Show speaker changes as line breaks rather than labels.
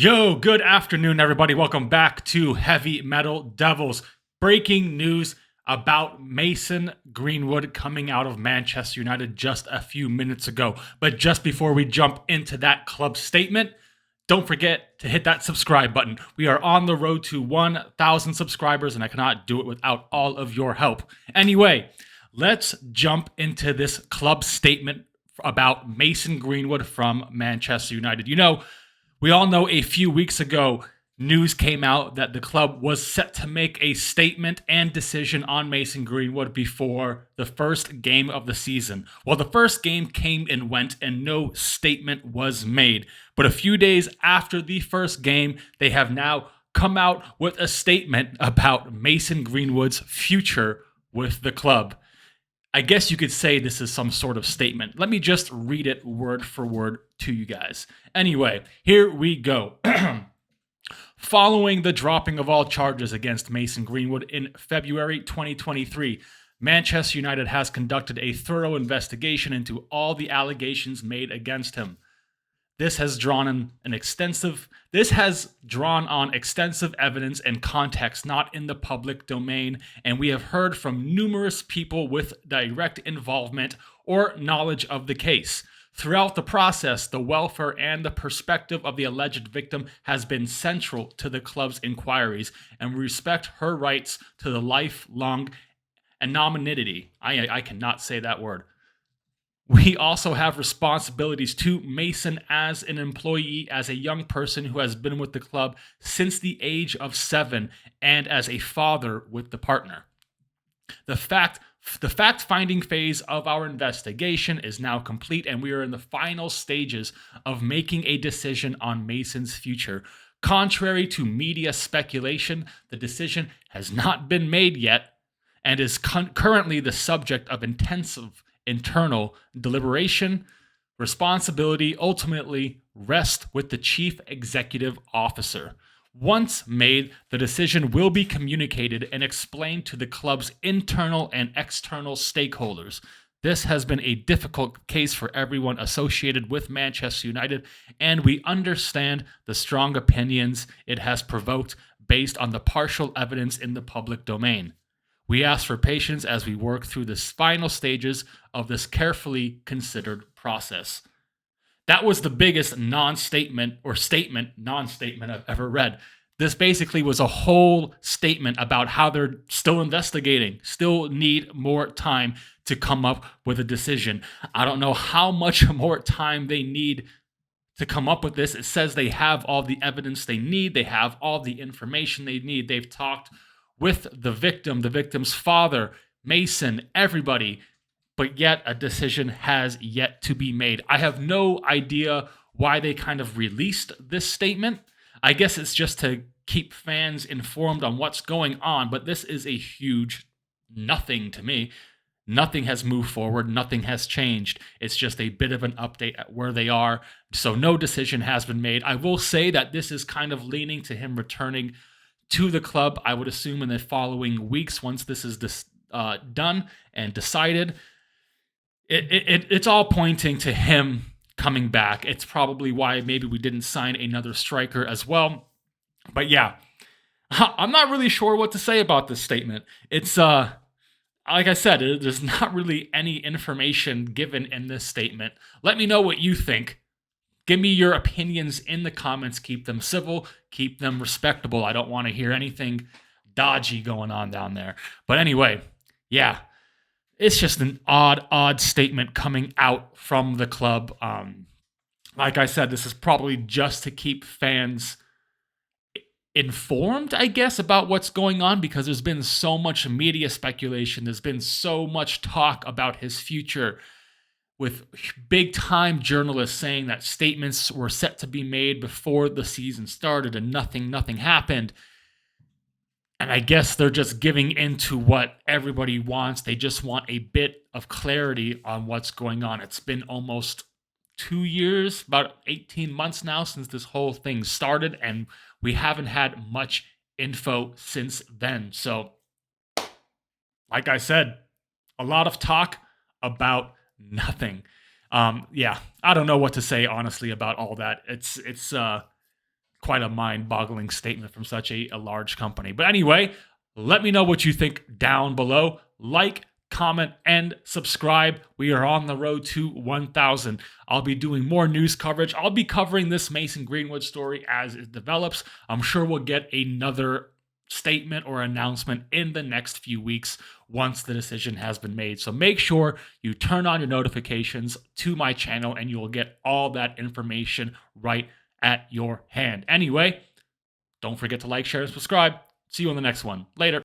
Yo, good afternoon, everybody. Welcome back to Heavy Metal Devils. Breaking news about Mason Greenwood coming out of Manchester United just a few minutes ago. But just before we jump into that club statement, don't forget to hit that subscribe button. We are on the road to 1,000 subscribers, and I cannot do it without all of your help. Anyway, let's jump into this club statement about Mason Greenwood from Manchester United. We all know a few weeks ago, news came out that the club was set to make a statement and decision on Mason Greenwood before the first game of the season. Well, the first game came and went and no statement was made. But a few days after the first game, they have now come out with a statement about Mason Greenwood's future with the club. I guess you could say this is some sort of statement. Let me just read it word for word to you guys. Anyway, here we go. Following the dropping of all charges against Mason Greenwood in February 2023, Manchester United has conducted a thorough investigation into all the allegations made against him. This has drawn on extensive evidence and context not in the public domain, and we have heard from numerous people with direct involvement or knowledge of the case. Throughout the process, the welfare and the perspective of the alleged victim has been central to the club's inquiries, and we respect her rights to the lifelong anonymity. I cannot say that word. We also have responsibilities to Mason as an employee, as a young person who has been with the club since the age of 7, and as a father with the partner. The fact-finding phase of our investigation is now complete, and we are in the final stages of making a decision on Mason's future. Contrary to media speculation, the decision has not been made yet and is currently the subject of intensive internal deliberation. Responsibility ultimately rests with the chief executive officer. Once made, the decision will be communicated and explained to the club's internal and external stakeholders. This has been a difficult case for everyone associated with Manchester United, and we understand the strong opinions it has provoked based on the partial evidence in the public domain. We ask for patience as we work through the final stages of this carefully considered process. That was the biggest non-statement I've ever read. This basically was a whole statement about how they're still investigating, still need more time to come up with a decision. I don't know how much more time they need to come up with this. It says they have all the evidence they need. They have all the information they need. They've talked with the victim's father, Mason, everybody, but yet a decision has yet to be made. I have no idea why they kind of released this statement. I guess it's just to keep fans informed on what's going on, but this is a huge nothing to me. Nothing has moved forward. Nothing has changed. It's just a bit of an update at where they are. So no decision has been made. I will say that this is kind of leaning to him returning to the club, I would assume, in the following weeks once this is done and decided. It's all pointing to him coming back. It's probably why maybe we didn't sign another striker as well. But yeah, I'm not really sure what to say about this statement. It's like I said, there's not really any information given in this statement. Let me know what you think. Give me your opinions in the comments. Keep them civil. Keep them respectable. I don't want to hear anything dodgy going on down there. But anyway, yeah, it's just an odd statement coming out from the club. Like I said, this is probably just to keep fans informed, I guess, about what's going on, because there's been so much media speculation. There's been so much talk about his future, with big-time journalists saying that statements were set to be made before the season started and nothing happened. And I guess they're just giving into what everybody wants. They just want a bit of clarity on what's going on. It's been almost 2 years, about 18 months now since this whole thing started, and we haven't had much info since then. So, like I said, a lot of talk about nothing. Yeah, I don't know what to say honestly about all that. It's quite a mind-boggling statement from such a large company. But anyway, let me know what you think down below. Like, comment, and subscribe. We are on the road to 1,000. I'll be doing more news coverage. I'll be covering this Mason Greenwood story as it develops. I'm sure we'll get another statement or announcement in the next few weeks once the decision has been made. So make sure you turn on your notifications to my channel and you will get all that information right at your hand. Anyway, don't forget to like, share, and subscribe. See you on the next one. Later.